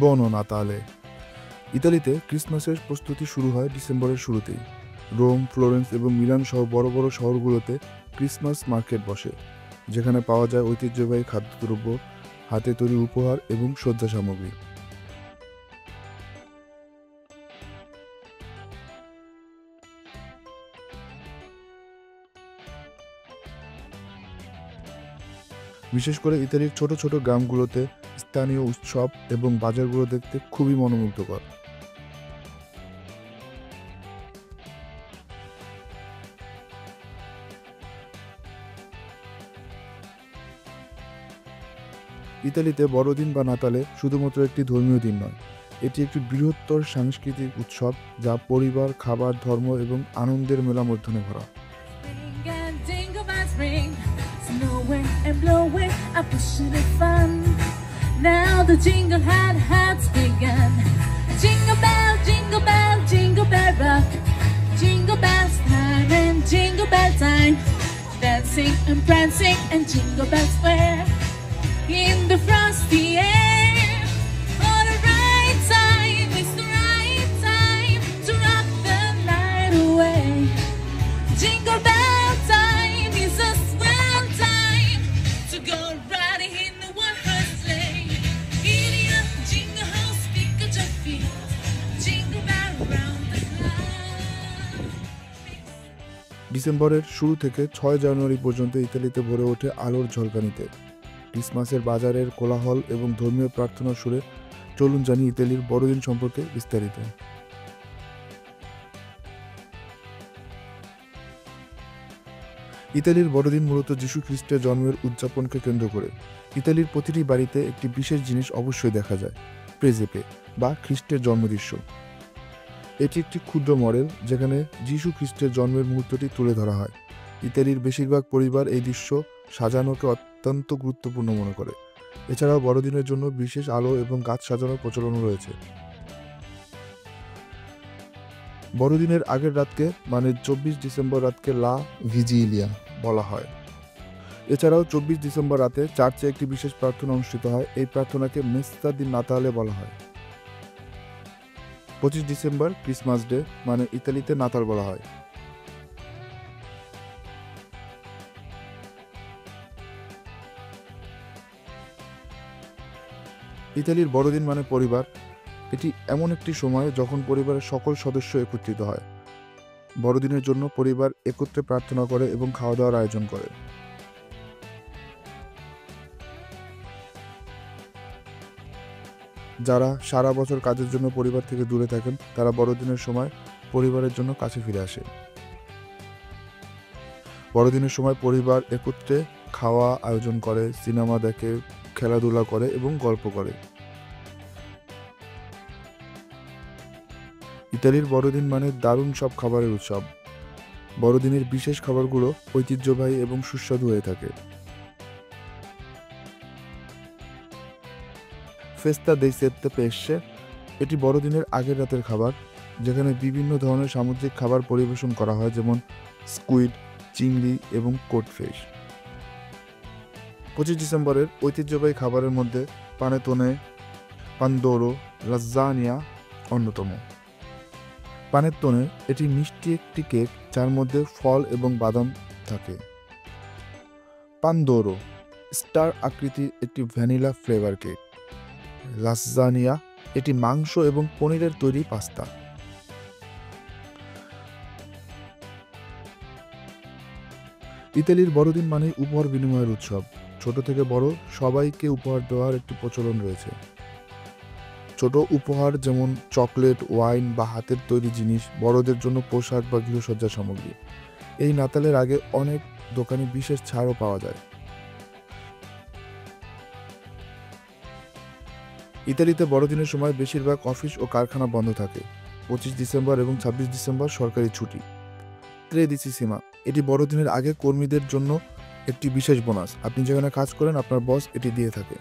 বনো নাতালে। ইতালিতে ক্রিসমাসের প্রস্তুতি শুরু হয় ডিসেম্বরের শুরুতেই। রোম, ফ্লোরেন্স এবং মিলান সহ বড় বড় শহরগুলোতে ক্রিসমাস মার্কেট বসে, যেখানে পাওয়া যায় ঐতিহ্যবাহী খাদ্যদ্রব্য, হাতে তৈরি উপহার এবং সজ্জা সামগ্রী। বিশেষ করে ইতালির ছোট ছোট গ্রামগুলোতে স্থানীয় উৎসব এবং বাজারগুলো দেখতে খুবই মনোমুগ্ধকর। ইতালিতে বড়দিন বা নাতালে শুধুমাত্র একটি ধর্মীয় দিন নয়, এটি একটি বৃহত্তর সাংস্কৃতিক উৎসব যা পরিবার, খাবার, ধর্ম এবং আনন্দের মেলামধ্যমে ভরা। Ring and jingle bells ring, snowing and blowing, a pushing it fun. Now the jingle has begun. Jingle bell, jingle bell rock. Jingle bells time and jingle bell time. Dancing and prancing and jingle bells square. In the frosty air, for the right time, it's the right time to rock the night away. Jingle bell time is a swell time to go riding in the one-horse sleigh. Giddy up, jingle horse, pick up your feet. Jingle bell round the clock. ডিসেম্বরের শুরু থেকে 6 জানুয়ারি পর্যন্ত ইতালিতে ভরে ওঠে আলোর ঝলকানিতে। ক্রিসমাসের বাজারের কোলাহল এবং ধর্মীয় প্রার্থনার সুরে চলুন জানি ইতালির বড়দিন সম্পর্কে বিস্তারিত। ইতালির বড়দিন মূলত যীশু খ্রিস্টের জন্মের উদযাপনকে কেন্দ্র করে। ইতালির প্রতিটি বাড়িতে একটি বিশেষ জিনিস অবশ্যই দেখা যায়, প্রেজেপে বা খ্রিস্টের জন্মদৃশ্য। এটি একটি ক্ষুদ্র মডেল যেখানে যীশু খ্রিস্টের জন্মের মুহূর্তটি তুলে ধরা হয়। ইতালির বেশিরভাগ পরিবার এই দৃশ্য সাজানোকে অত্যন্ত গুরুত্বপূর্ণ মনে করে। এছাড়াও বড়দিনের জন্য বিশেষ আলো এবং গাছ সাজানোর প্রচলন রয়েছে। বড়দিনের আগের রাতকে মানে 24 ডিসেম্বর রাতকে লা ভিজিলিয়া বলা হয়। এছাড়াও 24 ডিসেম্বর রাতে চার্চে একটি বিশেষ প্রার্থনা অনুষ্ঠিত হয়। এই প্রার্থনাকে মেস্তা দি নাতালে বলা হয়। 25 ডিসেম্বর ক্রিসমাস ডে মানে ইতালিতে নাতাল বলা হয়। ইতালির বড়দিন মানে পরিবার। এটি এমন একটি সময় যখন পরিবারের সকল সদস্য একত্রিত হয়। বড়দিনের জন্য পরিবার একত্রে প্রার্থনা করে এবং খাওয়া দাওয়ার আয়োজন করে। যারা সারা বছর কাজের জন্য পরিবার থেকে দূরে থাকেন তারা বড়দিনের সময় পরিবারের জন্য কাছে ফিরে আসে। বড়দিনের সময় পরিবার একত্রে খাওয়া আয়োজন করে, সিনেমা দেখে, খেলাধুলা করে এবং গল্প করে। ইতালির বড়দিন মানে দারুণ সব খাবারের উৎসব। বড়দিনের বিশেষ খাবারগুলো ঐতিহ্যবাহী এবং সুস্বাদু হয়ে থাকে। ফেস্তা দেই সেত্তে পেসে এটি বড়দিনের আগের রাতের খাবার, যেখানে বিভিন্ন ধরনের সামুদ্রিক খাবার পরিবেশন করা হয়, যেমন স্কুইড, চিংড়ি এবং কোটফিশ। 25 ডিসেম্বরের ঐতিহ্যবাহী খাবারের মধ্যে পানেতোনে, পান্দোরো, লাজানিয়া অন্যতম। পানেত্তনে এটি মিষ্টি একটি কেক যার মধ্যে ফল এবং বাদাম থাকে। পান্দোরো স্টার আকৃতির একটি ভ্যানিলা ফ্লেভার কেক। লাজানিয়া এটি মাংস এবং পনিরের তৈরি পাস্তা। ইতালির বড়দিন মানেই উপহার বিনিময়ের উৎসব। ছোট থেকে বড় সবাইকে উপহার দেওয়ার একটি প্রচলন রয়েছে। ছোট উপহার যেমন চকলেট, ওয়াইন বা হাতের তৈরি জিনিস, বড়দের জন্য পোশাক বা গৃহসজ্জা সামগ্রী। এই নাতালের আগে অনেক দোকানে বিশেষ ছাড়ও পাওয়া যায়। ইতালিতে বড়দিনের সময় বেশিরভাগ অফিস ও কারখানা বন্ধ থাকে। 25 ডিসেম্বর এবং 26 ডিসেম্বর সরকারি ছুটি। ট্রেদিসিসিমা এটি বড়দিনের আগে কর্মীদের জন্য একটি বিশেষ বোনাস। আপনি যেখানে কাজ করেন আপনার বস এটি দিয়ে থাকে।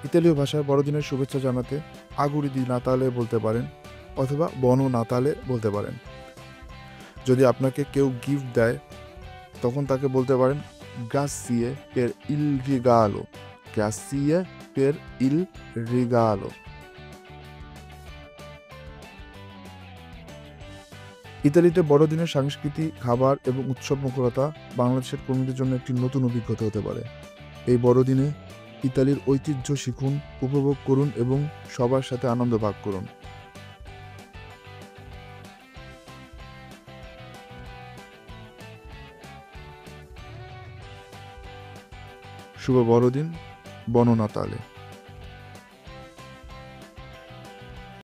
ইতালীয় ভাষায় বড়দিনের শুভেচ্ছা জানাতে আগুরি দি নাতালে বলতে পারেন অথবা বনো নাতালে বলতে পারেন। যদি আপনাকে কেউ গিফট দেয় তখন তাকে বলতে পারেন Grazie per il regalo. Grazie per il regalo. ইতালিতে বড়দিনের সংস্কৃতি, খাবার এবং উৎসবমুখরতা বাংলাদেশের কর্মীদের জন্য একটি নতুন অভিজ্ঞতা হতে পারে। এই বড়দিনে ইতালির ঐতিহ্য শিখুন, উপভোগ করুন এবং সবার সাথে আনন্দ ভাগ করুন। শুভ বড়দিন, বনো নাতালে।